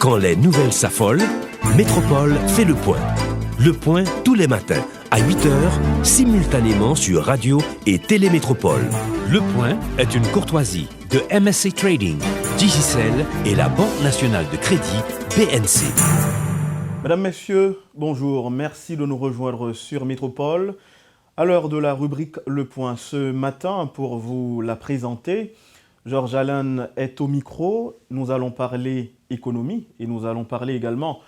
Quand les nouvelles s'affolent, Métropole fait le point. Le point tous les matins, à 8h, simultanément sur Radio et Télémétropole. Le point est une courtoisie de MSC Trading, Digicel et la Banque nationale de crédit, BNC. Mesdames, Messieurs, bonjour. Merci de nous rejoindre sur Métropole. À l'heure de la rubrique Le Point ce matin, pour vous la présenter, Georges Allen est au micro. Nous allons parler économie et nous allons parler également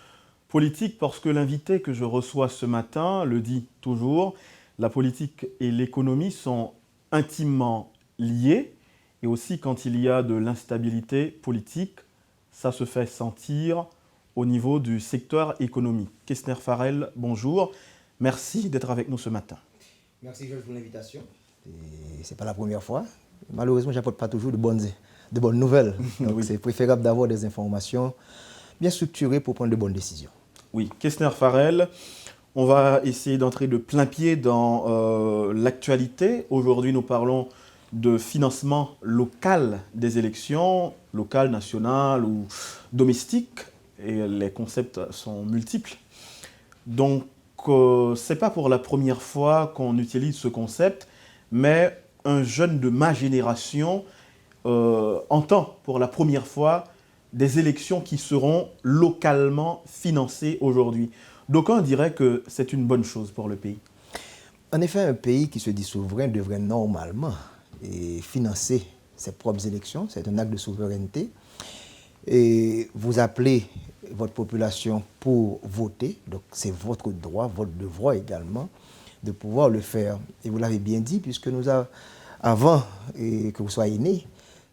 politique parce que l'invité que je reçois ce matin le dit toujours, la politique et l'économie sont intimement liées et aussi quand il y a de l'instabilité politique, ça se fait sentir au niveau du secteur économique. Kessner Farrell, bonjour. Merci d'être avec nous ce matin. Merci Georges pour l'invitation. Ce n'est pas la première fois. Malheureusement, je n'apporte pas toujours de bonnes nouvelles. Donc, oui. C'est préférable d'avoir des informations bien structurées pour prendre de bonnes décisions. Oui, Kessner Farrell, on va essayer d'entrer de plein pied dans l'actualité. Aujourd'hui, nous parlons de financement local des élections, local, national ou domestique, et les concepts sont multiples. Donc, ce n'est pas pour la première fois qu'on utilise ce concept, mais un jeune de ma génération entend pour la première fois des élections qui seront localement financées aujourd'hui. D'aucuns diraient que c'est une bonne chose pour le pays. En effet, un pays qui se dit souverain devrait normalement financer ses propres élections. C'est un acte de souveraineté. Et vous appelez votre population pour voter, donc c'est votre droit, votre devoir également, de pouvoir le faire. Et vous l'avez bien dit, puisque avant que vous soyez né,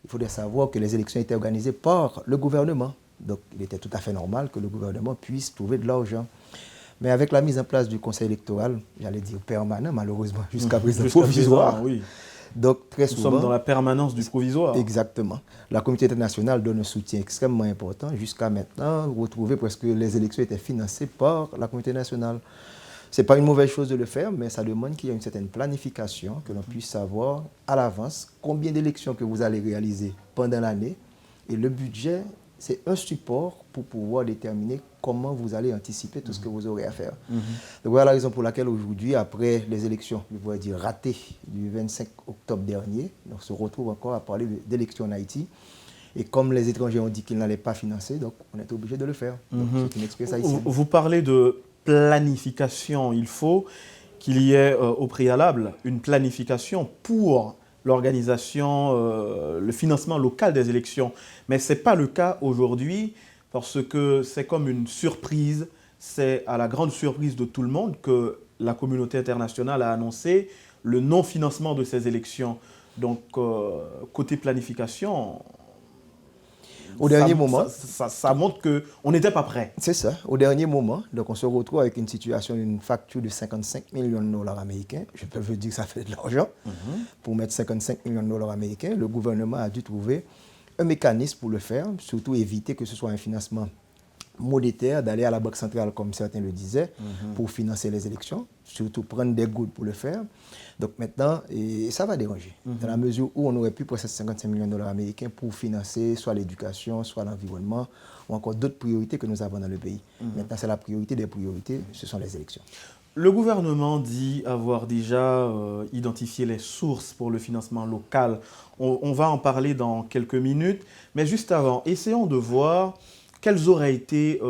il faudrait savoir que les élections étaient organisées par le gouvernement. Donc il était tout à fait normal que le gouvernement puisse trouver de l'argent. Mais avec la mise en place du conseil électoral, j'allais dire permanent, malheureusement, jusqu'à présent provisoire. Oui. Donc, très souvent, nous sommes dans la permanence du provisoire. Exactement. La communauté internationale donne un soutien extrêmement important. Jusqu'à maintenant, vous retrouvez presque les élections étaient financées par la communauté nationale. Ce n'est pas une mauvaise chose de le faire, mais ça demande qu'il y ait une certaine planification, que l'on puisse savoir à l'avance combien d'élections que vous allez réaliser pendant l'année. Et le budget, c'est un support pour pouvoir déterminer comment vous allez anticiper tout ce que vous aurez à faire. Donc voilà la raison pour laquelle aujourd'hui, après les élections, je pourrais dire ratées du 25 octobre dernier, on se retrouve encore à parler d'élections en Haïti. Et comme les étrangers ont dit qu'ils n'allaient pas financer, donc on est obligé de le faire. Donc, c'est une expérience haïtienne. Vous parlez de planification. Il faut qu'il y ait au préalable une planification pour l'organisation, le financement local des élections. Mais ce n'est pas le cas aujourd'hui parce que c'est comme une surprise. C'est à la grande surprise de tout le monde que la communauté internationale a annoncé le non-financement de ces élections. Donc, côté planification, au dernier moment, ça montre qu'on n'était pas prêt. C'est ça. Au dernier moment, donc on se retrouve avec une situation, une facture de 55 millions de dollars américains. Je peux vous dire que ça fait de l'argent. Pour mettre 55 millions de dollars américains, le gouvernement a dû trouver un mécanisme pour le faire, surtout éviter que ce soit un financement monétaire, d'aller à la Banque centrale, comme certains le disaient, pour financer les élections, surtout prendre des gouttes pour le faire. Donc maintenant, ça va déranger, dans la mesure où on aurait pu prendre 55 millions de dollars américains pour financer soit l'éducation, soit l'environnement, ou encore d'autres priorités que nous avons dans le pays. Maintenant, c'est la priorité des priorités, ce sont les élections. Le gouvernement dit avoir déjà identifié les sources pour le financement local. On va en parler dans quelques minutes, mais juste avant, essayons de voir quels auraient été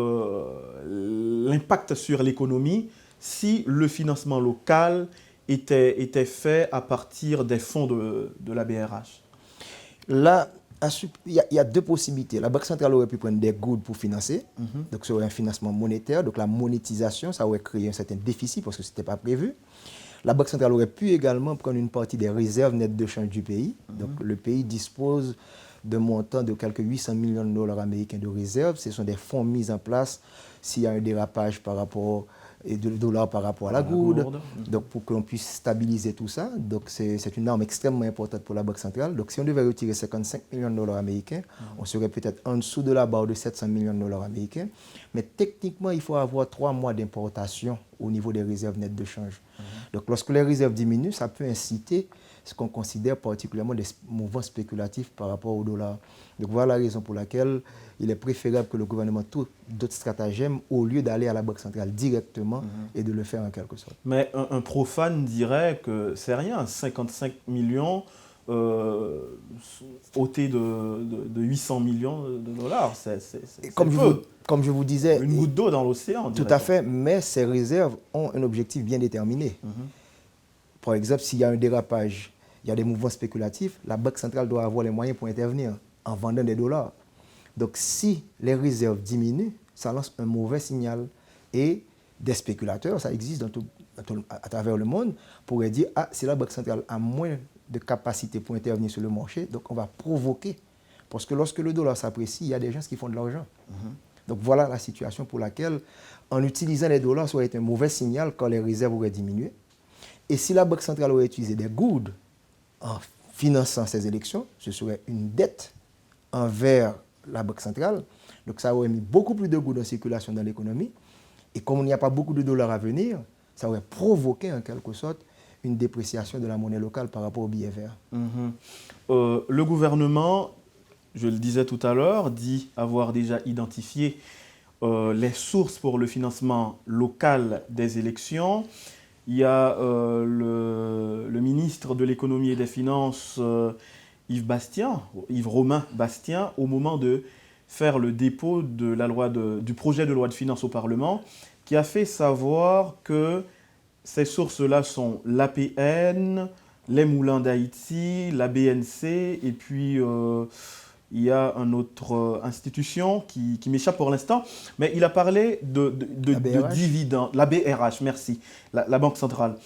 l'impact sur l'économie si le financement local était fait à partir des fonds de la BRH? Là, il y a deux possibilités. La Banque centrale aurait pu prendre des gouttes pour financer, donc ça aurait un financement monétaire, donc la monétisation, ça aurait créé un certain déficit parce que ce n'était pas prévu. La Banque centrale aurait pu également prendre une partie des réserves nettes de change du pays. Donc le pays dispose d'un montant de quelques 800 millions de dollars américains de réserves. Ce sont des fonds mis en place s'il y a un dérapage par rapport et de dollars par rapport à la gourde. Donc pour que l'on puisse stabiliser tout ça. Donc c'est une arme extrêmement importante pour la Banque centrale. Donc si on devait retirer 55 millions de dollars américains, on serait peut-être en dessous de la barre de 700 millions de dollars américains. Mais techniquement, il faut avoir 3 mois d'importation au niveau des réserves nettes de change. Donc lorsque les réserves diminuent, ça peut inciter ce qu'on considère particulièrement des mouvements spéculatifs par rapport au dollar. Donc voilà la raison pour laquelle il est préférable que le gouvernement trouve d'autres stratagèmes au lieu d'aller à la Banque centrale directement et de le faire en quelque sorte. Mais un profane dirait que c'est rien, 55 millions ôté de 800 millions de dollars, c'est comme je vous disais, une goutte d'eau dans l'océan. Tout à fait, mais ces réserves ont un objectif bien déterminé. Par exemple, s'il y a un dérapage, il y a des mouvements spéculatifs, la Banque centrale doit avoir les moyens pour intervenir en vendant des dollars. Donc si les réserves diminuent, ça lance un mauvais signal. Et des spéculateurs, ça existe à travers le monde, pourraient dire, ah, si la Banque centrale a moins de capacité pour intervenir sur le marché, donc on va provoquer. Parce que lorsque le dollar s'apprécie, il y a des gens qui font de l'argent. Donc voilà la situation pour laquelle, en utilisant les dollars, ça aurait été un mauvais signal quand les réserves auraient diminué. Et si la Banque centrale aurait utilisé des goods en finançant ces élections, ce serait une dette envers la Banque centrale. Donc ça aurait mis beaucoup plus de goods en circulation dans l'économie. Et comme il n'y a pas beaucoup de dollars à venir, ça aurait provoqué en quelque sorte une dépréciation de la monnaie locale par rapport au billet vert. Le gouvernement, je le disais tout à l'heure, dit avoir déjà identifié les sources pour le financement local des élections. Il y a le ministre de l'économie et des finances, Yves Romain Bastien, au moment de faire le dépôt de la du projet de loi de finances au Parlement, qui a fait savoir que ces sources-là sont l'APN, les Moulins d'Haïti, la BNC, et puis il y a une autre institution qui m'échappe pour l'instant, mais il a parlé de dividendes, la BRH, merci, la Banque centrale.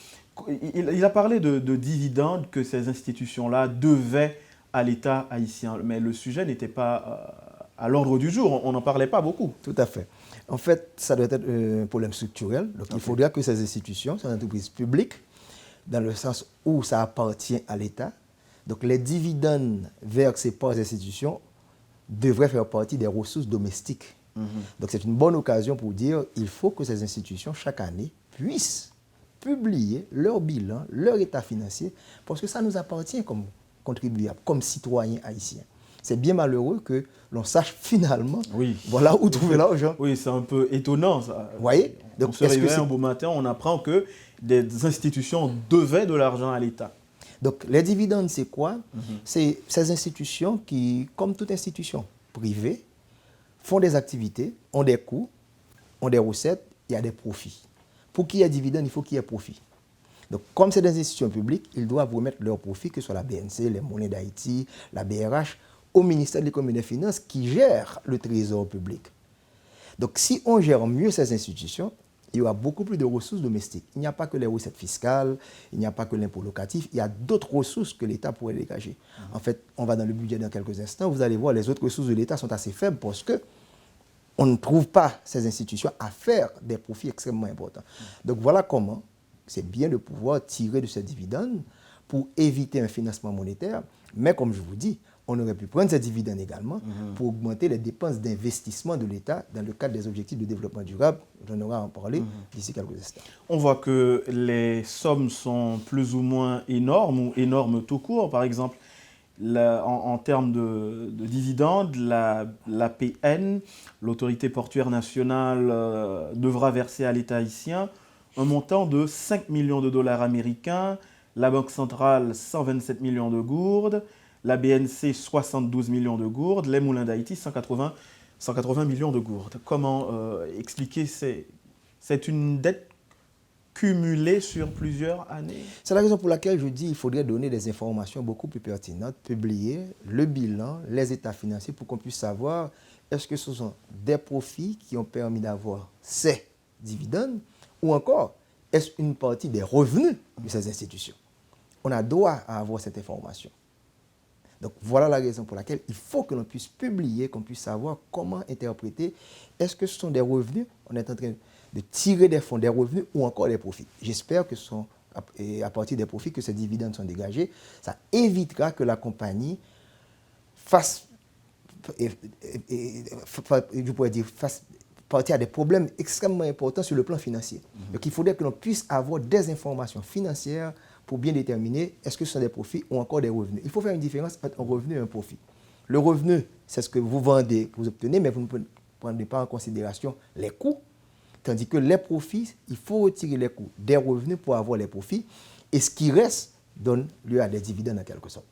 Il a parlé de dividendes que ces institutions-là devaient à l'État haïtien, mais le sujet n'était pas à l'ordre du jour, on n'en parlait pas beaucoup. Tout à fait. En fait, ça doit être un problème structurel. Donc, il faudra que ces institutions, ces entreprises publiques, dans le sens où ça appartient à l'État, donc les dividendes versés par les institutions devraient faire partie des ressources domestiques. Donc, c'est une bonne occasion pour dire qu'il faut que ces institutions, chaque année, puissent publier leur bilan, leur état financier, parce que ça nous appartient comme contribuables, comme citoyens haïtiens. C'est bien malheureux que l'on sache finalement voilà où trouver l'argent. Oui, c'est un peu étonnant ça. Vous voyez? Donc, on se réveille un beau matin, on apprend que des institutions devaient de l'argent à l'État. Donc les dividendes, c'est quoi? C'est ces institutions qui, comme toute institution privée, font des activités, ont des coûts, ont des recettes, il y a des profits. Pour qu'il y ait dividendes, il faut qu'il y ait profit. Donc, comme c'est des institutions publiques, ils doivent remettre leurs profits, que ce soit la BNC, les Monnaies d'Haïti, la BRH, au ministère de l'Économie et des Finances qui gère le trésor public. Donc, si on gère mieux ces institutions, il y aura beaucoup plus de ressources domestiques. Il n'y a pas que les recettes fiscales, il n'y a pas que l'impôt locatif, il y a d'autres ressources que l'État pourrait dégager. En fait, on va dans le budget dans quelques instants, vous allez voir, les autres ressources de l'État sont assez faibles parce qu'on ne trouve pas ces institutions à faire des profits extrêmement importants. Donc, voilà comment c'est bien de pouvoir tirer de ces dividendes pour éviter un financement monétaire. Mais comme je vous dis, on aurait pu prendre ces dividendes également pour augmenter les dépenses d'investissement de l'État dans le cadre des objectifs de développement durable. J'en aurai à en parler d'ici quelques instants. On voit que les sommes sont plus ou moins énormes ou énormes tout court. Par exemple, en termes de dividendes, l'APN, l'autorité portuaire nationale, devra verser à l'État haïtien un montant de 5 millions de dollars américains, la Banque centrale 127 millions de gourdes, la BNC 72 millions de gourdes, les Moulins d'Haïti 180 millions de gourdes. Comment expliquer c'est une dette cumulée sur plusieurs années? C'est la raison pour laquelle je dis qu'il faudrait donner des informations beaucoup plus pertinentes, publier le bilan, les états financiers pour qu'on puisse savoir est-ce que ce sont des profits qui ont permis d'avoir ces dividendes ou encore est-ce une partie des revenus de ces institutions. On a droit à avoir cette information. Donc voilà la raison pour laquelle il faut que l'on puisse publier, qu'on puisse savoir comment interpréter. Est-ce que ce sont des revenus? On est en train de tirer des fonds, des revenus ou encore des profits. J'espère que ce sont à partir des profits que ces dividendes sont dégagés. Ça évitera que la compagnie fasse partie à des problèmes extrêmement importants sur le plan financier. Donc il faudrait que l'on puisse avoir des informations financières pour bien déterminer est-ce que ce sont des profits ou encore des revenus. Il faut faire une différence entre un revenu et un profit. Le revenu, c'est ce que vous vendez, que vous obtenez, mais vous ne prenez pas en considération les coûts. Tandis que les profits, il faut retirer les coûts des revenus pour avoir les profits. Et ce qui reste donne lieu à des dividendes en quelque sorte.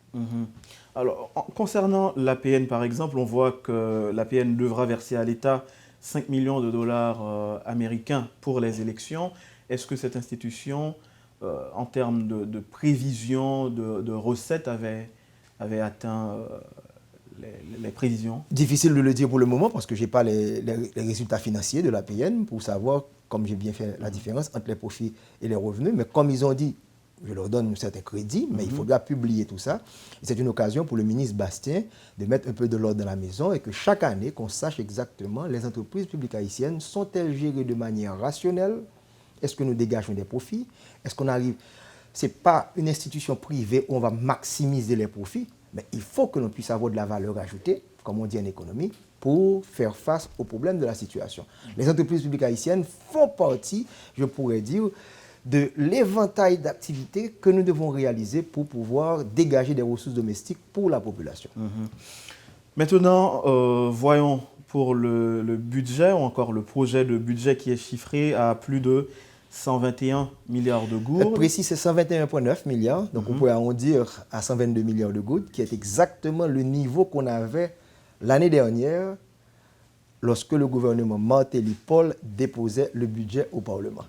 Alors, concernant l'APN, par exemple, on voit que l'APN devra verser à l'État 5 millions de dollars américains pour les élections. Est-ce que cette institution, en termes de prévision, de recettes, avait atteint les prévisions? Difficile de le dire pour le moment parce que je n'ai pas les résultats financiers de l'APN pour savoir, comme j'ai bien fait la différence entre les profits et les revenus. Mais comme ils ont dit, je leur donne un certain crédit, mais il faudra publier tout ça. Et c'est une occasion pour le ministre Bastien de mettre un peu de l'ordre dans la maison et que chaque année, qu'on sache exactement les entreprises publiques haïtiennes, sont-elles gérées de manière rationnelle? Est-ce que nous dégageons des profits? Est-ce qu'on arrive... Ce n'est pas une institution privée où on va maximiser les profits, mais il faut que l'on puisse avoir de la valeur ajoutée, comme on dit en économie, pour faire face aux problèmes de la situation. Les entreprises publiques haïtiennes font partie, je pourrais dire, de l'éventail d'activités que nous devons réaliser pour pouvoir dégager des ressources domestiques pour la population. Maintenant, voyons pour le budget, ou encore le projet de budget qui est chiffré à plus de 121 milliards de gourdes. Précis, c'est 121,9 milliards, donc on pourrait arrondir à 122 milliards de gourdes, qui est exactement le niveau qu'on avait l'année dernière lorsque le gouvernement Martelly-Paul déposait le budget au Parlement.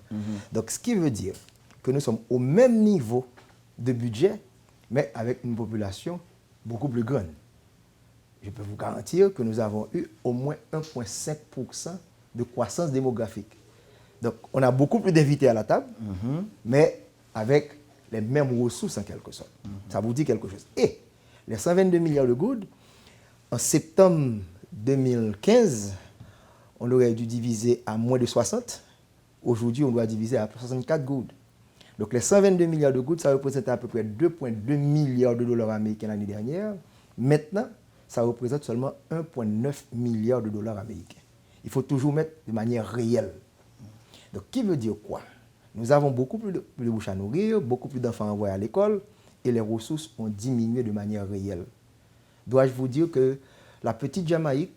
Donc, ce qui veut dire que nous sommes au même niveau de budget, mais avec une population beaucoup plus grande. Je peux vous garantir que nous avons eu au moins 1,5% de croissance démographique. Donc, on a beaucoup plus d'invités à la table, mais avec les mêmes ressources en quelque sorte. Ça vous dit quelque chose. Et les 122 milliards de gourdes, en septembre 2015, on aurait dû diviser à moins de 60. Aujourd'hui, on doit diviser à 64 gourdes. Donc, les 122 milliards de gourdes, ça représente à peu près 2,2 milliards de dollars américains l'année dernière. Maintenant, ça représente seulement 1,9 milliard de dollars américains. Il faut toujours mettre de manière réelle. Donc, qui veut dire quoi? Nous avons beaucoup plus de bouches à nourrir, beaucoup plus d'enfants envoyés à l'école et les ressources ont diminué de manière réelle. Dois-je vous dire que la petite Jamaïque,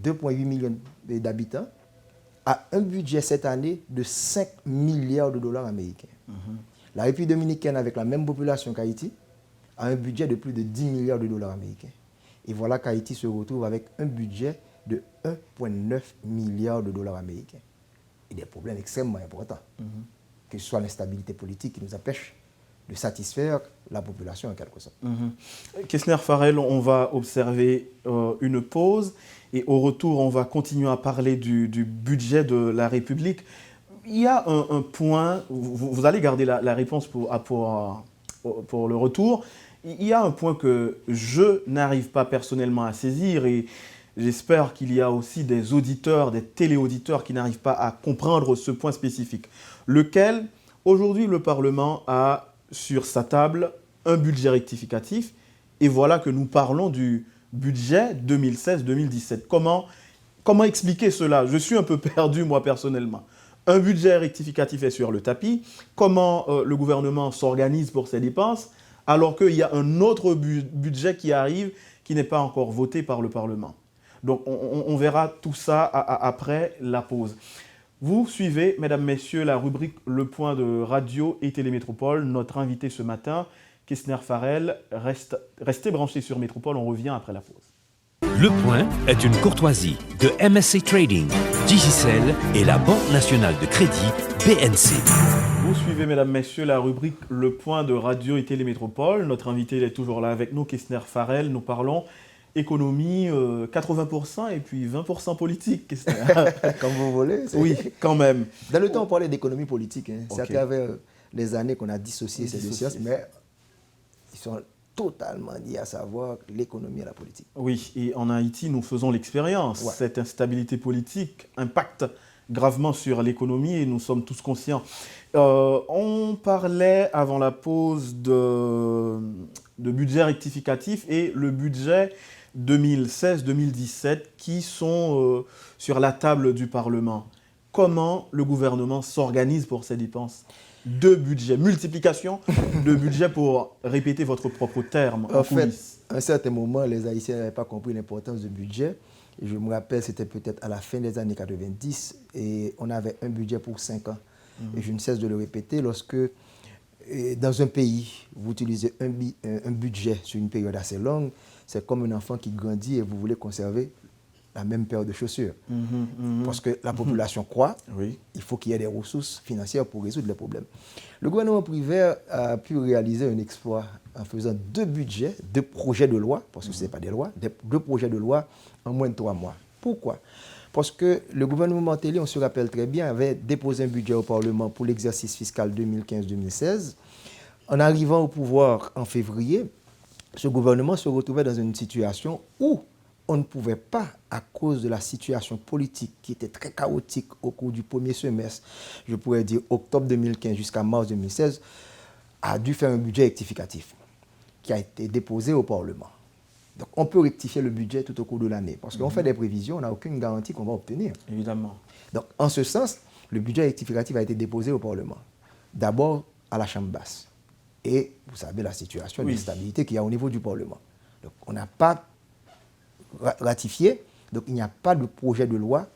2,8 millions d'habitants, a un budget cette année de 5 milliards de dollars américains. La République dominicaine, avec la même population qu'Haïti, a un budget de plus de 10 milliards de dollars américains. Et voilà qu'Haïti se retrouve avec un budget de 1,9 milliard de dollars américains. Et des problèmes extrêmement importants, que ce soit l'instabilité politique qui nous empêche de satisfaire la population en quelque sorte. Kessner Farrell, on va observer une pause et au retour, on va continuer à parler du budget de la République. Il y a un point, vous allez garder la réponse pour le retour. Il y a un point que je n'arrive pas personnellement à saisir et j'espère qu'il y a aussi des auditeurs, des téléauditeurs qui n'arrivent pas à comprendre ce point spécifique. Lequel, aujourd'hui, le Parlement a sur sa table un budget rectificatif et voilà que nous parlons du budget 2016-2017. Comment expliquer cela? Je suis un peu perdu, moi, personnellement. Un budget rectificatif est sur le tapis. Comment le gouvernement s'organise pour ses dépenses alors qu'il y a un autre budget qui arrive qui n'est pas encore voté par le Parlement? Donc, on verra tout ça après la pause. Vous suivez, mesdames, messieurs, la rubrique Le Point de Radio et Télémétropole. Notre invité ce matin, Kessner Farrell, restez branchés sur Métropole, on revient après la pause. Le Point est une courtoisie de MSC Trading, Digicel et la Banque nationale de crédit BNC. Vous suivez, mesdames, messieurs, la rubrique Le Point de Radio et Télémétropole. Notre invité est toujours là avec nous, Kessner Farrell. Nous parlons économie 80% et puis 20% politique. Comme vous voulez. Oui, quand même. Dans le temps, on parlait d'économie politique. C'est à travers les années qu'on a dissocié ces deux sciences, mais ils sont totalement liés, à savoir l'économie et la politique. Oui, et en Haïti, nous faisons l'expérience. Ouais. Cette instabilité politique impacte gravement sur l'économie et nous sommes tous conscients. On parlait avant la pause de budget rectificatif et le budget 2016-2017 qui sont sur la table du Parlement. Comment le gouvernement s'organise pour ces dépenses? deux budgets, multiplication de budgets pour répéter votre propre terme en fait, coulisses. à un certain moment, les Haïtiens n'avaient pas compris l'importance du budget. Et je me rappelle, c'était peut-être à la fin des années 90 et on avait un budget pour 5 ans. Et je ne cesse de le répéter, lorsque dans un pays, vous utilisez un budget sur une période assez longue, c'est comme un enfant qui grandit et vous voulez conserver la même paire de chaussures. Parce que la population croît, Oui. il faut qu'il y ait des ressources financières pour résoudre les problèmes. Le gouvernement privé a pu réaliser un exploit en faisant 2 budgets, 2 projets de loi, parce que ce n'est pas des lois, 2 projets de loi en moins de 3 mois. Pourquoi? Parce que le gouvernement Martelly, on se rappelle très bien, avait déposé un budget au Parlement pour l'exercice fiscal 2015-2016. En arrivant au pouvoir en février, ce gouvernement se retrouvait dans une situation où on ne pouvait pas, à cause de la situation politique qui était très chaotique au cours du premier semestre, je pourrais dire octobre 2015 jusqu'à mars 2016, a dû faire un budget rectificatif qui a été déposé au Parlement. Donc on peut rectifier le budget tout au cours de l'année parce qu'on fait des prévisions, on n'a aucune garantie qu'on va obtenir. Évidemment. Donc en ce sens, le budget rectificatif a été déposé au Parlement. D'abord à la Chambre basse. Et vous savez la situation d'instabilité qu'il y a au niveau du Parlement. Donc on n'a pas ratifié, donc il n'y a pas de projet de loi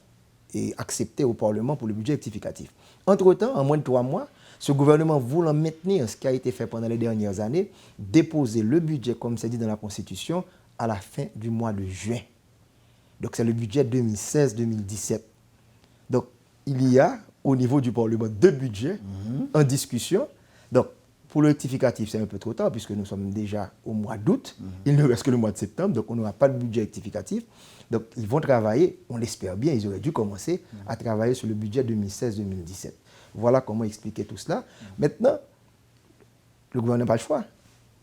accepté au Parlement pour le budget rectificatif. Entre-temps, en moins de 3 mois, ce gouvernement voulant maintenir ce qui a été fait pendant les dernières années, déposer le budget, comme c'est dit dans la Constitution, à la fin du mois de juin. Donc c'est le budget 2016-2017. Donc il y a au niveau du Parlement 2 budgets en discussion. Donc pour le rectificatif, c'est un peu trop tard puisque nous sommes déjà au mois d'août. Il ne reste que le mois de septembre, donc on n'aura pas de budget rectificatif. Donc ils vont travailler, on l'espère bien, ils auraient dû commencer à travailler sur le budget 2016-2017. Voilà comment expliquer tout cela. Maintenant, le gouvernement n'a pas le choix.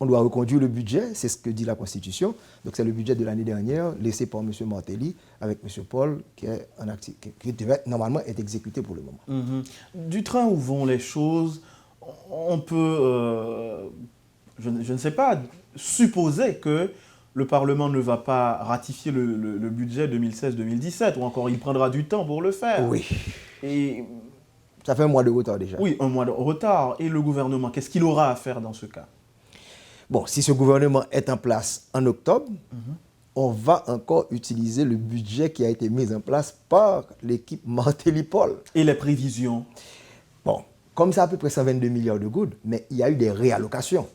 On doit reconduire le budget, c'est ce que dit la Constitution. Donc c'est le budget de l'année dernière, laissé par M. Martelly avec M. Paul, qui devait normalement être exécuté pour le moment. Du train où vont les choses, on peut, je ne sais pas, supposer que le Parlement ne va pas ratifier le budget 2016-2017, ou encore il prendra du temps pour le faire. Oui. Et ça fait un mois de retard déjà. oui, un mois de retard. Et le gouvernement, qu'est-ce qu'il aura à faire dans ce cas? Bon, si ce gouvernement est en place en octobre, on va encore utiliser le budget qui a été mis en place par l'équipe Martelly-Paul. Et les prévisions? Bon, comme c'est à peu près 122 milliards de gouttes, mais il y a eu des réallocations.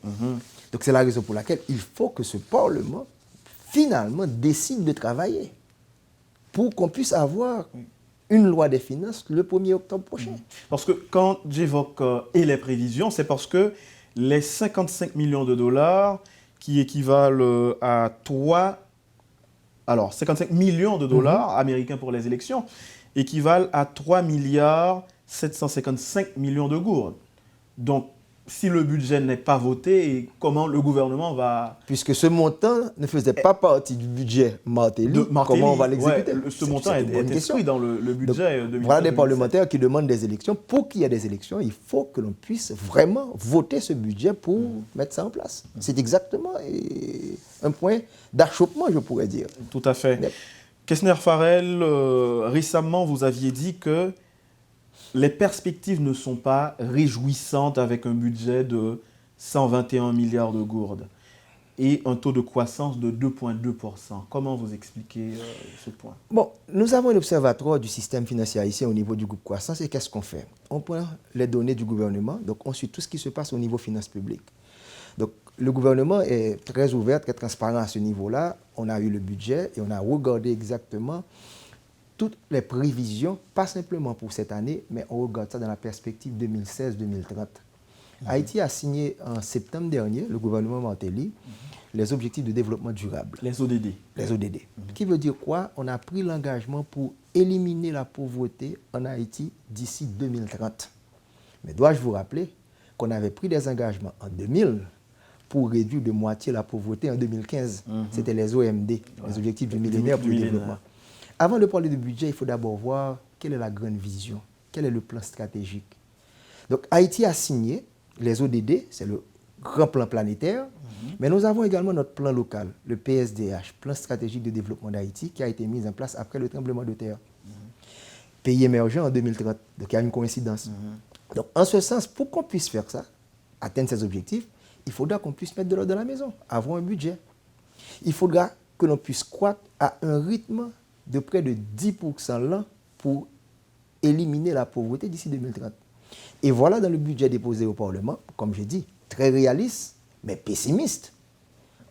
Donc c'est la raison pour laquelle il faut que ce Parlement, finalement, décide de travailler pour qu'on puisse avoir une loi des finances le 1er octobre prochain. Parce que quand j'évoque et les prévisions, c'est parce que les 55 millions de dollars qui équivalent à 55 millions de dollars américains pour les élections équivalent à 3 milliards 755 millions de gourdes. Donc, si le budget n'est pas voté, comment le gouvernement va... Puisque ce montant ne faisait pas partie du budget Martelly, comment on va l'exécuter? Ce montant est inscrit dans le budget. Donc, voilà des parlementaires qui demandent des élections. Pour qu'il y ait des élections, il faut que l'on puisse vraiment voter ce budget pour mettre ça en place. C'est exactement un point d'achoppement, je pourrais dire. Tout à fait. Kessner Farrell, récemment, vous aviez dit que les perspectives ne sont pas réjouissantes avec un budget de 121 milliards de gourdes et un taux de croissance de 2,2%. Comment vous expliquez ce point? Bon, nous avons l'observatoire du système financier haïtien au niveau du groupe croissance et qu'est-ce qu'on fait? On prend les données du gouvernement, donc on suit tout ce qui se passe au niveau finances publiques. Donc le gouvernement est très ouvert, très transparent à ce niveau-là. On a eu le budget et on a regardé exactement toutes les prévisions, pas simplement pour cette année, mais on regarde ça dans la perspective 2016-2030. Haïti a signé en septembre dernier, le gouvernement Martelly, les objectifs de développement durable. Les ODD. Les ODD. Qui veut dire quoi? On a pris l'engagement pour éliminer la pauvreté en Haïti d'ici 2030. Mais dois-je vous rappeler qu'on avait pris des engagements en 2000 pour réduire de moitié la pauvreté en 2015. C'était les OMD, les objectifs du millénaire pour le développement. Avant de parler de budget, il faut d'abord voir quelle est la grande vision, quel est le plan stratégique. Donc Haïti a signé les ODD, c'est le grand plan planétaire, mais nous avons également notre plan local, le PSDH, plan stratégique de développement d'Haïti, qui a été mis en place après le tremblement de terre. Pays émergent en 2030, donc il y a une coïncidence. Donc, en ce sens, pour qu'on puisse faire ça, atteindre ces objectifs, il faudra qu'on puisse mettre de l'ordre dans la maison, avoir un budget. Il faudra que l'on puisse croître à un rythme de près de 10% l'an pour éliminer la pauvreté d'ici 2030. Et voilà dans le budget déposé au Parlement, comme j'ai dit, très réaliste, mais pessimiste.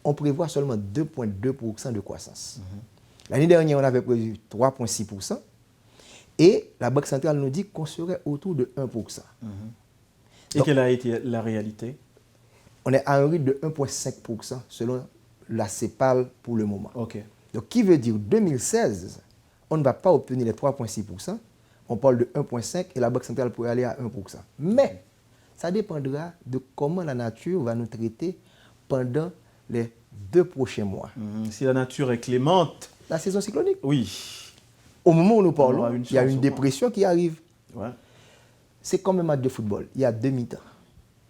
On prévoit seulement 2,2% de croissance. L'année dernière, on avait prévu 3,6%. Et la Banque centrale nous dit qu'on serait autour de 1%. Et quelle a été la réalité? On est à un rythme de 1,5% selon la CEPAL pour le moment. OK. Donc, qui veut dire 2016, on ne va pas obtenir les 3,6%. On parle de 1,5% et la Banque centrale pourrait aller à 1%. Mais ça dépendra de comment la nature va nous traiter pendant les 2 prochains mois. Si la nature est clémente. La saison cyclonique. Oui. Au moment où nous parlons, une il y a chance une au dépression qui arrive. Ouais. C'est comme un match de football. Il y a 2 mi-temps.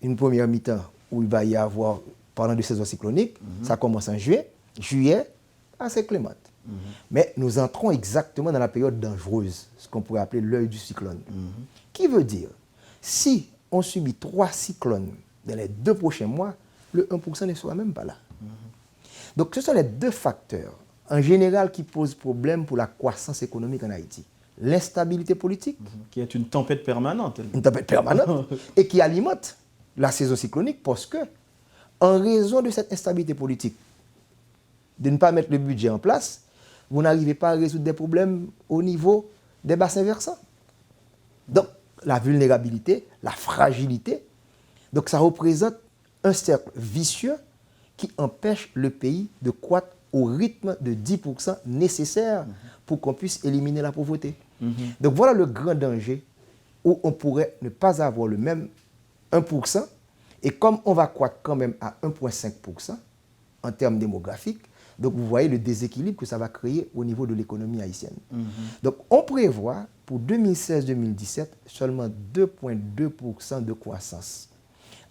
Une première mi-temps où il va y avoir, pendant de saison cyclonique, ça commence en juillet. Juillet, assez clémente. Mais nous entrons exactement dans la période dangereuse, ce qu'on pourrait appeler l'œil du cyclone. Qui veut dire, si on subit 3 cyclones dans les 2 prochains mois, le 1% ne sera même pas là. Donc ce sont les 2 facteurs, en général, qui posent problème pour la croissance économique en Haïti. L'instabilité politique, Qui est une tempête permanente. une tempête permanente, et qui alimente la saison cyclonique parce que, en raison de cette instabilité politique, de ne pas mettre le budget en place, vous n'arrivez pas à résoudre des problèmes au niveau des bassins versants. Donc, la vulnérabilité, la fragilité, donc ça représente un cercle vicieux qui empêche le pays de croître au rythme de 10% nécessaire pour qu'on puisse éliminer la pauvreté. Donc voilà le grand danger où on pourrait ne pas avoir le même 1%, et comme on va croître quand même à 1,5% en termes démographiques, donc vous voyez le déséquilibre que ça va créer au niveau de l'économie haïtienne. Donc on prévoit pour 2016-2017 seulement 2,2% de croissance,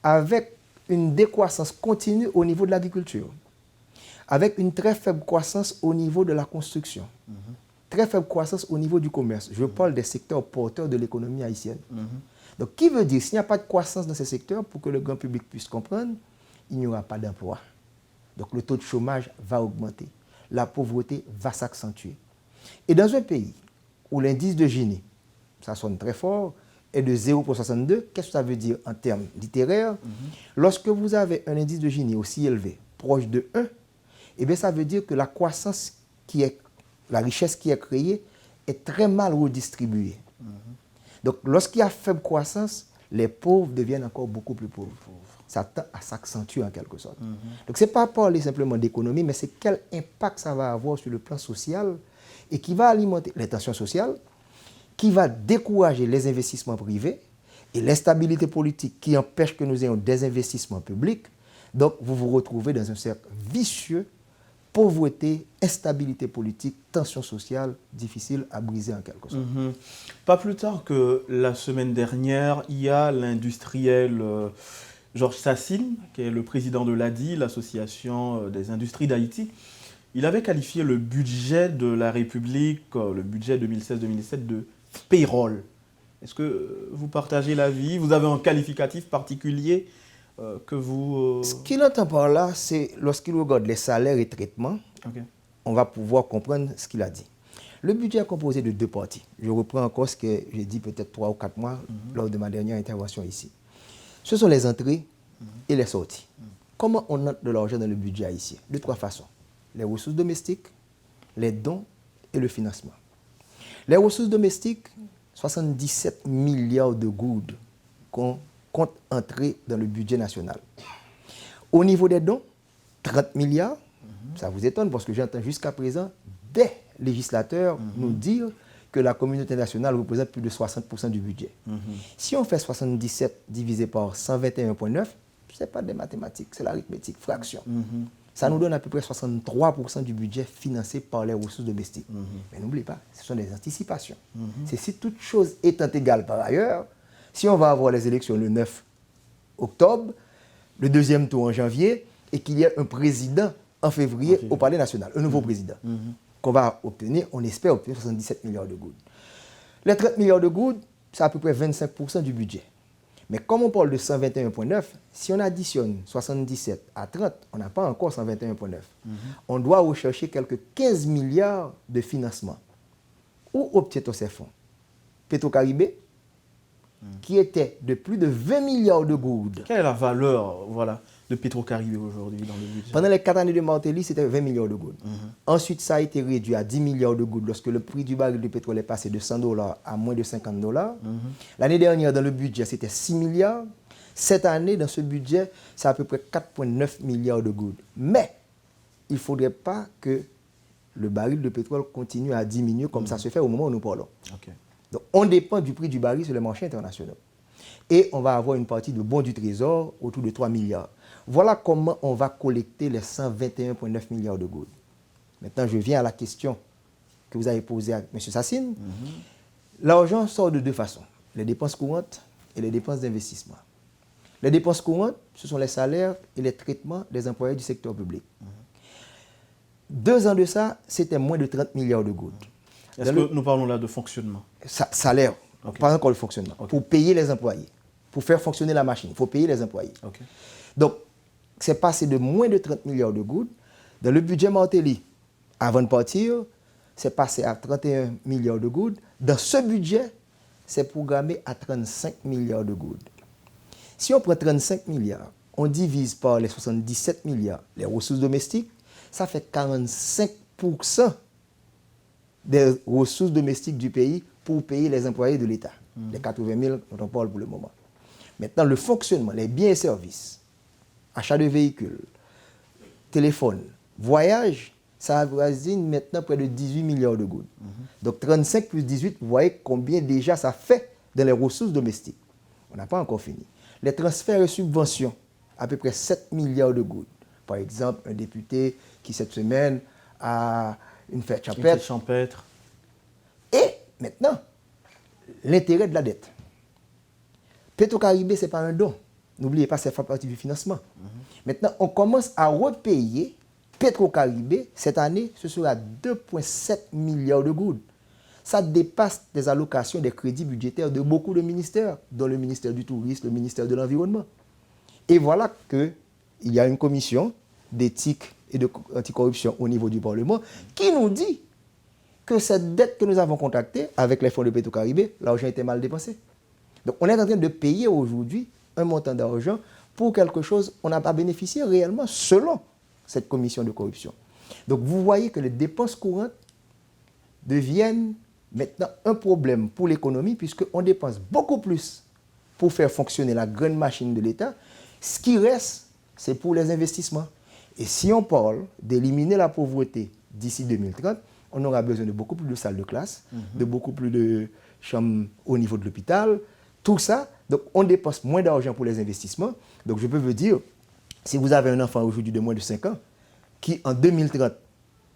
avec une décroissance continue au niveau de l'agriculture, avec une très faible croissance au niveau de la construction, très faible croissance au niveau du commerce. Je parle des secteurs porteurs de l'économie haïtienne. Donc, qui veut dire, s'il n'y a pas de croissance dans ces secteurs, pour que le grand public puisse comprendre, il n'y aura pas d'emploi. Donc, le taux de chômage va augmenter. La pauvreté va s'accentuer. Et dans un pays où l'indice de Gini, ça sonne très fort, est de 0,62, qu'est-ce que ça veut dire en termes littéraires? Lorsque vous avez un indice de Gini aussi élevé, proche de 1, eh bien, ça veut dire que la croissance la richesse qui est créée est très mal redistribuée. Donc, lorsqu'il y a faible croissance, les pauvres deviennent encore beaucoup plus pauvres. Ça tend à s'accentuer en quelque sorte. Donc, ce n'est pas parler simplement d'économie, mais c'est quel impact ça va avoir sur le plan social et qui va alimenter les tensions sociales, qui va décourager les investissements privés et l'instabilité politique qui empêche que nous ayons des investissements publics. Donc, vous vous retrouvez dans un cercle vicieux, pauvreté, instabilité politique, tension sociale, difficile à briser en quelque sorte. Pas plus tard que la semaine dernière, il y a l'industriel Georges Sassine, qui est le président de l'ADI, l'Association des industries d'Haïti. Il avait qualifié le budget de la République, le budget 2016-2017, de payroll. Est-ce que vous partagez l'avis? Vous avez un qualificatif particulier que vous... Ce qu'il entend par là, c'est lorsqu'il regarde les salaires et traitements, on va pouvoir comprendre ce qu'il a dit. Le budget est composé de 2 parties. Je reprends encore ce que j'ai dit peut-être 3 ou 4 mois lors de ma dernière intervention ici. Ce sont les entrées et les sorties. Comment on entre de l'argent dans le budget haïtien? De 3 façons. Les ressources domestiques, les dons et le financement. Les ressources domestiques, 77 milliards de goudes qu'on compte entrer dans le budget national. Au niveau des dons, 30 milliards, ça vous étonne parce que j'entends jusqu'à présent des législateurs nous dire que la communauté nationale représente plus de 60% du budget. Si on fait 77 divisé par 121,9, ce n'est pas des mathématiques, c'est l'arithmétique, fraction. Ça nous donne à peu près 63% du budget financé par les ressources domestiques. Mais n'oubliez pas, ce sont des anticipations. C'est si toute chose étant égale par ailleurs, si on va avoir les élections le 9 octobre, le 2e tour en janvier, et qu'il y ait un président en février au Palais national, un nouveau président, qu'on va obtenir, on espère obtenir 77 milliards de goudes. Les 30 milliards de goudes, c'est à peu près 25% du budget. Mais comme on parle de 121,9, si on additionne 77 à 30, on n'a pas encore 121,9. On doit rechercher quelques 15 milliards de financement. Où obtient-on ces fonds? Petro-Caribé, qui était de plus de 20 milliards de gouttes. Quelle est la valeur de Petro-Caribé aujourd'hui dans le budget? Pendant les 4 années de Martelly, c'était 20 milliards de gouttes. Ensuite, ça a été réduit à 10 milliards de gouttes lorsque le prix du baril de pétrole est passé de $100 à moins de $50. L'année dernière, dans le budget, c'était 6 milliards. Cette année, dans ce budget, c'est à peu près 4,9 milliards de gouttes. Mais il ne faudrait pas que le baril de pétrole continue à diminuer comme ça se fait au moment où nous parlons. Okay. Donc, on dépend du prix du baril sur les marchés internationaux. Et on va avoir une partie de bons du Trésor autour de 3 milliards. Voilà comment on va collecter les 121,9 milliards de gouttes. Maintenant, je viens à la question que vous avez posée à M. Sassine. L'argent sort de deux façons, les dépenses courantes et les dépenses d'investissement. Les dépenses courantes, ce sont les salaires et les traitements des employés du secteur public. 2 ans de ça, c'était moins de 30 milliards de gouttes. Est-ce que nous parlons là de fonctionnement? Salaire, pas encore le fonctionnement. Pour payer les employés, pour faire fonctionner la machine, il faut payer les employés. Donc, c'est passé de moins de 30 milliards de gouttes. Dans le budget Martelly, avant de partir, c'est passé à 31 milliards de gouttes. Dans ce budget, c'est programmé à 35 milliards de gouttes. Si on prend 35 milliards, on divise par les 77 milliards, les ressources domestiques, ça fait 45% des ressources domestiques du pays pour payer les employés de l'État. Les 80 000 dont on parle pour le moment. Maintenant, le fonctionnement, les biens et services, achat de véhicules, téléphone, voyage, ça avoisine maintenant près de 18 milliards de gouttes. Donc 35 plus 18, vous voyez combien déjà ça fait dans les ressources domestiques. On n'a pas encore fini. Les transferts et subventions, à peu près 7 milliards de gouttes. Par exemple, un député qui cette semaine a une fête champêtre. Et maintenant, l'intérêt de la dette. Petro-Caribé, ce n'est pas un don. N'oubliez pas, ça fait partie du financement. Maintenant, on commence à repayer Petro-Caribé. Cette année, ce sera 2,7 milliards de gouttes. Ça dépasse des allocations, des crédits budgétaires de beaucoup de ministères, dont le ministère du Tourisme, le ministère de l'Environnement. Et voilà qu'il y a une commission d'éthique et d'anticorruption au niveau du Parlement qui nous dit que cette dette que nous avons contractée avec les fonds de Petro-Caribé, l'argent était mal dépensé. Donc on est en train de payer aujourd'hui un montant d'argent pour quelque chose on n'a pas bénéficié réellement selon cette commission de corruption. Donc vous voyez que les dépenses courantes deviennent maintenant un problème pour l'économie puisqu'on dépense beaucoup plus pour faire fonctionner la grande machine de l'État. Ce qui reste, c'est pour les investissements. Et si on parle d'éliminer la pauvreté d'ici 2030, on aura besoin de beaucoup plus de salles de classe, de beaucoup plus de chambres au niveau de l'hôpital, tout ça. Donc on dépense moins d'argent pour les investissements. Donc je peux vous dire, si vous avez un enfant aujourd'hui de moins de 5 ans, qui en 2030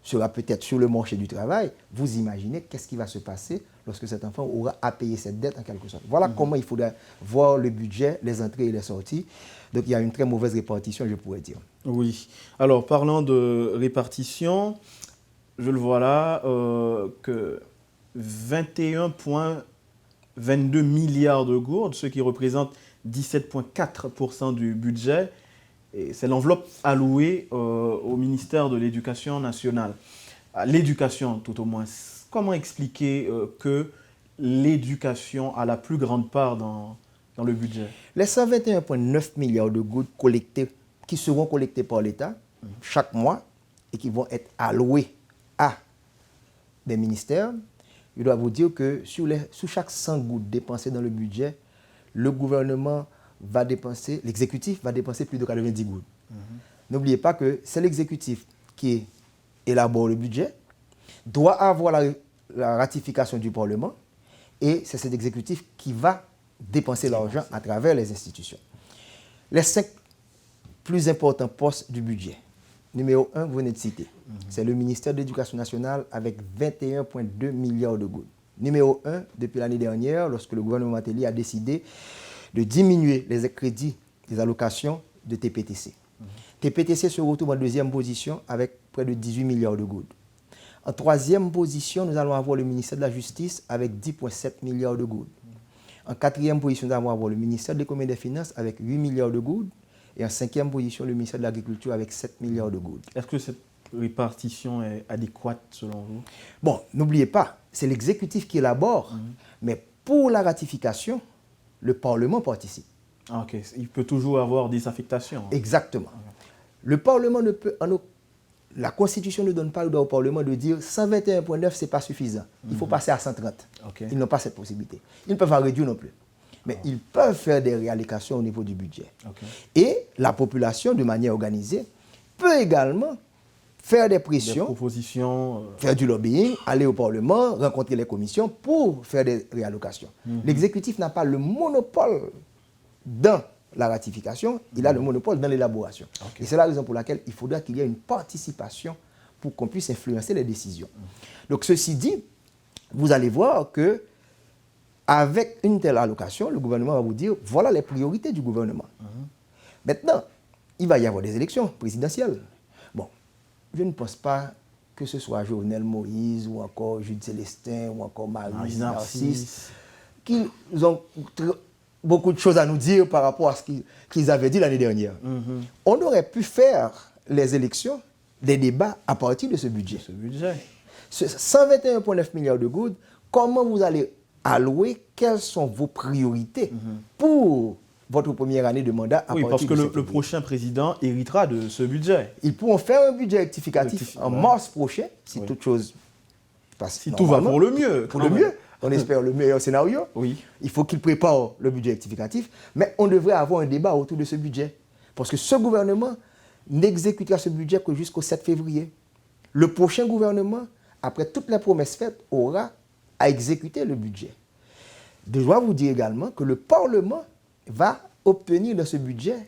sera peut-être sur le marché du travail, vous imaginez qu'est-ce qui va se passer lorsque cet enfant aura à payer cette dette en quelque sorte. Voilà comment il faudra voir le budget, les entrées et les sorties. Donc il y a une très mauvaise répartition, je pourrais dire. Oui. Alors parlant de répartition, je le vois là, que 21,22 milliards de gourdes, ce qui représente 17,4% du budget. Et c'est l'enveloppe allouée au ministère de l'Éducation nationale. À l'éducation, tout au moins. Comment expliquer que l'éducation a la plus grande part dans le budget? Les 121,9 milliards de gouttes qui seront collectés par l'État chaque mois et qui vont être alloués à des ministères, je dois vous dire que sous chaque 100 gouttes dépensées dans le budget, le gouvernement va dépenser, l'exécutif va dépenser plus de 90 gouttes. N'oubliez pas que c'est l'exécutif qui élabore le budget, doit avoir la ratification du Parlement, et c'est cet exécutif qui va dépenser l'argent à travers les institutions. Les 5 plus importants postes du budget. Numéro 1, vous venez de citer. C'est le ministère de l'Éducation nationale avec 21,2 milliards de gouttes. Numéro 1, depuis l'année dernière, lorsque le gouvernement Martelly a décidé de diminuer les crédits des allocations de TPTC. TPTC se retrouve en 2e position avec près de 18 milliards de gouttes. En 3e position, nous allons avoir le ministère de la Justice avec 10,7 milliards de gouttes. En quatrième position, nous avons le ministère de l'économie et des finances avec 8 milliards de gouttes. Et en cinquième position, le ministère de l'Agriculture avec 7 milliards de gouttes. Est-ce que cette répartition est adéquate selon vous? Bon, n'oubliez pas, c'est l'exécutif qui élabore, mais pour la ratification, le Parlement participe. Ah, ok, il peut toujours avoir des affectations. Exactement. Le Parlement ne peut... La Constitution ne donne pas le droit au Parlement de dire 121,9, ce n'est pas suffisant. Il faut passer à 130. Okay. Ils n'ont pas cette possibilité. Ils ne peuvent pas réduire non plus. Mais ils peuvent faire des réallocations au niveau du budget. Okay. Et la population, de manière organisée, peut également faire des pressions, des propositions, faire du lobbying, aller au Parlement, rencontrer les commissions pour faire des réallocations. L'exécutif n'a pas le monopole dans la ratification, il a le monopole dans l'élaboration. Okay. Et c'est la raison pour laquelle il faudra qu'il y ait une participation pour qu'on puisse influencer les décisions. Donc ceci dit, vous allez voir que avec une telle allocation, le gouvernement va vous dire, voilà les priorités du gouvernement. Maintenant, il va y avoir des élections présidentielles. Bon, je ne pense pas que ce soit Jovenel Moïse ou encore Jude Célestin ou encore Marie Narcisse qui ont beaucoup de choses à nous dire par rapport à ce qu'ils avaient dit l'année dernière. On aurait pu faire les élections, des débats à partir de ce budget. 121,9 milliards de gouttes, comment vous allez allouer, quelles sont vos priorités pour votre première année de mandat à partir parce que de le prochain président héritera de ce budget. Ils pourront faire un budget rectificatif en mars prochain, si toute chose passe. Si tout va pour le mieux. Pour le mieux. On espère le meilleur scénario. Oui. Il faut qu'il prépare le budget rectificatif, mais on devrait avoir un débat autour de ce budget. Parce que ce gouvernement n'exécutera ce budget que jusqu'au 7 février. Le prochain gouvernement, après toutes les promesses faites, aura à exécuter le budget. Je dois vous dire également que le Parlement va obtenir dans ce budget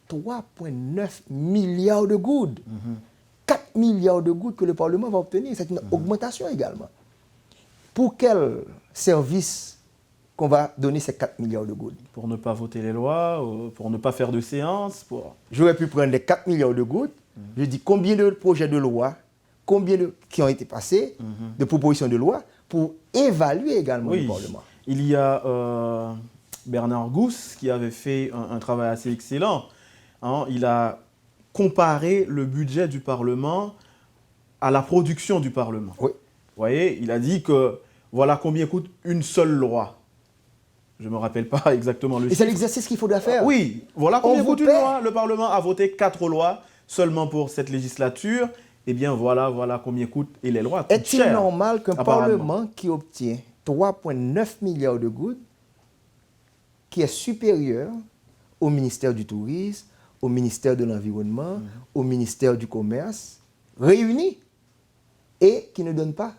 3,9 milliards de gouttes. 4 milliards de gouttes que le Parlement va obtenir. C'est une augmentation également. Pour quel service qu'on va donner ces 4 milliards de gouttes? Pour ne pas voter les lois, pour ne pas faire de séance. J'aurais pu prendre les 4 milliards de gouttes. Je dis combien de projets de loi, qui ont été passés, de propositions de loi, pour évaluer également le Parlement. Il y a Bernard Gousse qui avait fait un travail assez excellent. Il a comparé le budget du Parlement à la production du Parlement. Oui. Vous voyez, il a dit que voilà combien coûte une seule loi. Je ne me rappelle pas exactement le chiffre. Et c'est l'exercice qu'il faudra faire. Oui, voilà combien coûte une loi. Le Parlement a voté 4 lois seulement pour cette législature. Eh bien, voilà combien coûte. Et les lois coûtent cher. Est-il normal qu'un Parlement qui obtient 3,9 milliards de gouttes, qui est supérieur au ministère du Tourisme, au ministère de l'Environnement, au ministère du Commerce, réunis, et qui ne donne pas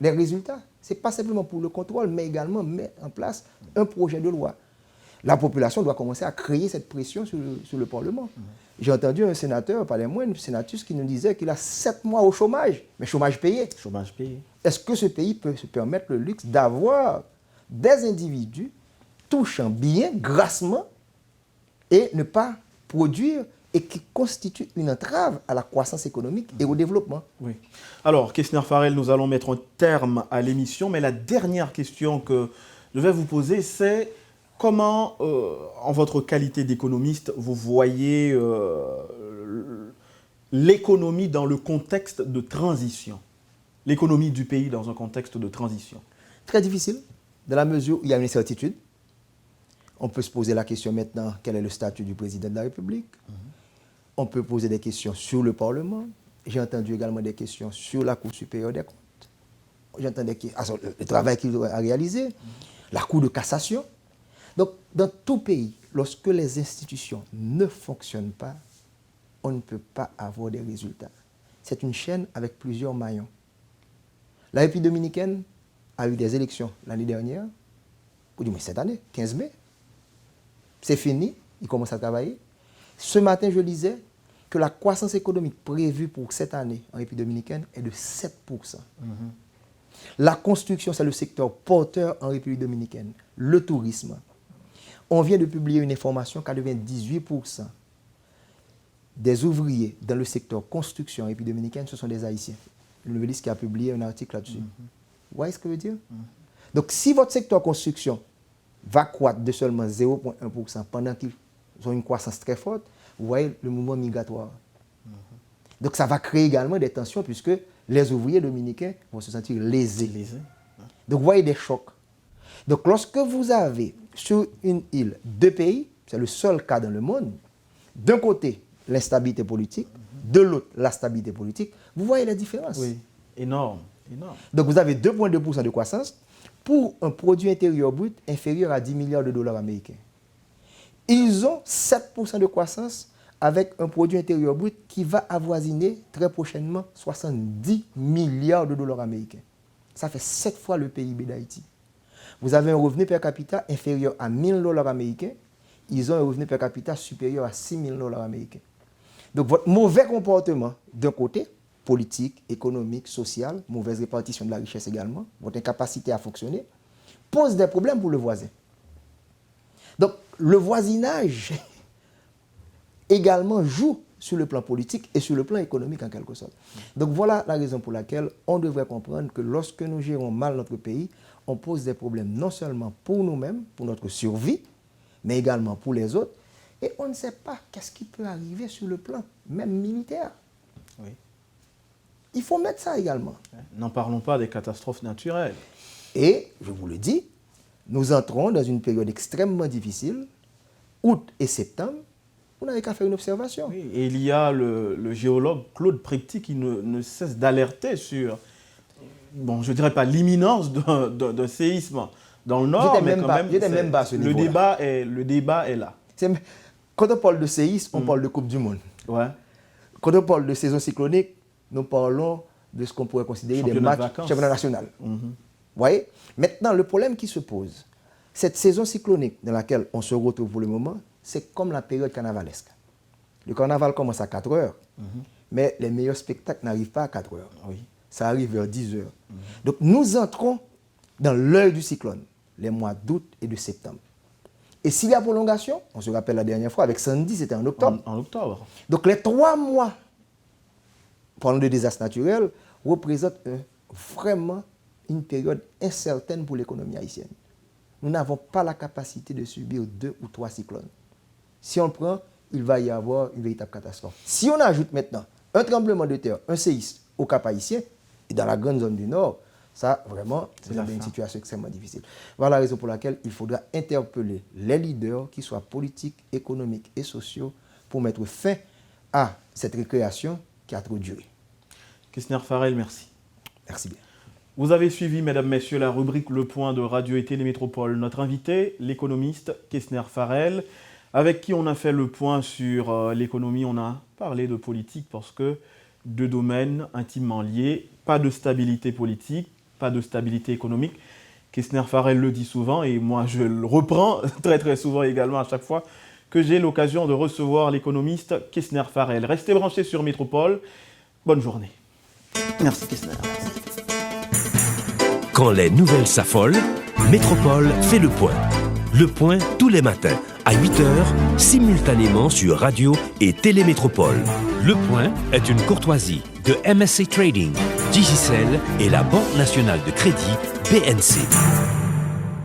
les résultats? Ce n'est pas simplement pour le contrôle, mais également mettre en place un projet de loi. La population doit commencer à créer cette pression sur le Parlement. J'ai entendu un sénateur, pas les moindres, une sénatrice qui nous disait qu'il a 7 mois au chômage, mais chômage payé. Chômage payé. Est-ce que ce pays peut se permettre le luxe d'avoir des individus touchant bien, grassement, et ne pas produire, et qui constituent une entrave à la croissance économique et au développement? Oui. Alors, Kessner Farrell, nous allons mettre un terme à l'émission, mais la dernière question que je vais vous poser, c'est comment, en votre qualité d'économiste, vous voyez l'économie dans le contexte de transition? L'économie du pays dans un contexte de transition? Très difficile, dans la mesure où il y a une incertitude. On peut se poser la question maintenant, quel est le statut du président de la République? On peut poser des questions sur le Parlement. J'ai entendu également des questions sur la Cour supérieure des comptes. J'entends le travail qu'il doit réaliser, la Cour de cassation. Donc, dans tout pays, lorsque les institutions ne fonctionnent pas, on ne peut pas avoir des résultats. C'est une chaîne avec plusieurs maillons. La République dominicaine a eu des élections l'année dernière, ou du moins cette année, 15 mai. C'est fini, il commence à travailler. Ce matin, je lisais que la croissance économique prévue pour cette année en République dominicaine est de 7%. La construction, c'est le secteur porteur en République dominicaine. Le tourisme. On vient de publier une information qu'à 98% des ouvriers dans le secteur construction en République dominicaine, ce sont des Haïtiens. Le Nouvelliste qui a publié un article là-dessus. Vous voyez ce que je veux dire? Donc, si votre secteur construction va croître de seulement 0,1% pendant qu'ils ont une croissance très forte, vous voyez le mouvement migratoire. Donc ça va créer également des tensions puisque les ouvriers dominicains vont se sentir lésés. Donc vous voyez des chocs. Donc lorsque vous avez sur une île deux pays, c'est le seul cas dans le monde, d'un côté l'instabilité politique, de l'autre la stabilité politique, vous voyez la différence. Oui, énorme, énorme. Donc vous avez 2,2% de croissance pour un produit intérieur brut inférieur à 10 milliards de dollars américains. Ils ont 7% de croissance avec un produit intérieur brut qui va avoisiner très prochainement 70 milliards de dollars américains. Ça fait 7 fois le PIB d'Haïti. Vous avez un revenu per capita inférieur à 1 000 dollars américains. Ils ont un revenu per capita supérieur à 6 000 dollars américains. Donc votre mauvais comportement d'un côté, politique, économique, social, mauvaise répartition de la richesse également, votre incapacité à fonctionner, pose des problèmes pour le voisin. Donc le voisinage également joue sur le plan politique et sur le plan économique en quelque sorte. Donc voilà la raison pour laquelle on devrait comprendre que lorsque nous gérons mal notre pays, on pose des problèmes non seulement pour nous-mêmes, pour notre survie, mais également pour les autres. Et on ne sait pas qu'est-ce qui peut arriver sur le plan même militaire. Oui. Il faut mettre ça également. N'en parlons pas des catastrophes naturelles. Et, je vous le dis, nous entrons dans une période extrêmement difficile. Août et septembre, on n'avait qu'à faire une observation. Oui, et il y a le géologue Claude Prepty qui ne cesse d'alerter sur, bon, je ne dirais pas l'imminence d'un séisme dans le nord, mais quand même, même pas à ce le débat est là. Quand on parle de séisme, on parle de Coupe du Monde. Ouais. Quand on parle de saison cyclonique, nous parlons de ce qu'on pourrait considérer des matchs championnat national. Vous voyez? Maintenant, le problème qui se pose, cette saison cyclonique dans laquelle on se retrouve pour le moment, c'est comme la période carnavalesque. Le carnaval commence à 4 heures, mais les meilleurs spectacles n'arrivent pas à 4 heures. Oui. Ça arrive vers 10 heures. Donc nous entrons dans l'œil du cyclone, les mois d'août et de septembre. Et s'il y a prolongation, on se rappelle la dernière fois, avec Sandy, c'était en octobre. En octobre. Donc les 3 mois, parlant de désastres naturels, représentent vraiment une période incertaine pour l'économie haïtienne. Nous n'avons pas la capacité de subir 2 ou 3 cyclones. Si on le prend, il va y avoir une véritable catastrophe. Si on ajoute maintenant un tremblement de terre, un séisme au Cap haïtien, et dans la grande zone du Nord, ça, vraiment, c'est une situation extrêmement difficile. Voilà la raison pour laquelle il faudra interpeller les leaders, qu'ils soient politiques, économiques et sociaux, pour mettre fin à cette récréation qui a trop duré. Kessner Farel, merci. Merci bien. Vous avez suivi, mesdames, messieurs, la rubrique Le Point de Radio et Télémétropole. Notre invité, l'économiste Kessner Farel, avec qui on a fait le point sur l'économie. On a parlé de politique parce que 2 domaines intimement liés, pas de stabilité politique, pas de stabilité économique. Kessner Farel le dit souvent et moi je le reprends très très souvent également à chaque fois que j'ai l'occasion de recevoir l'économiste Kessner Farel. Restez branchés sur Métropole. Bonne journée. Merci Kessner. Quand les nouvelles s'affolent, Métropole fait le point. Le point tous les matins à 8h, simultanément sur Radio et Télémétropole. Le point est une courtoisie de MSC Trading, Digicel et la Banque nationale de crédit BNC.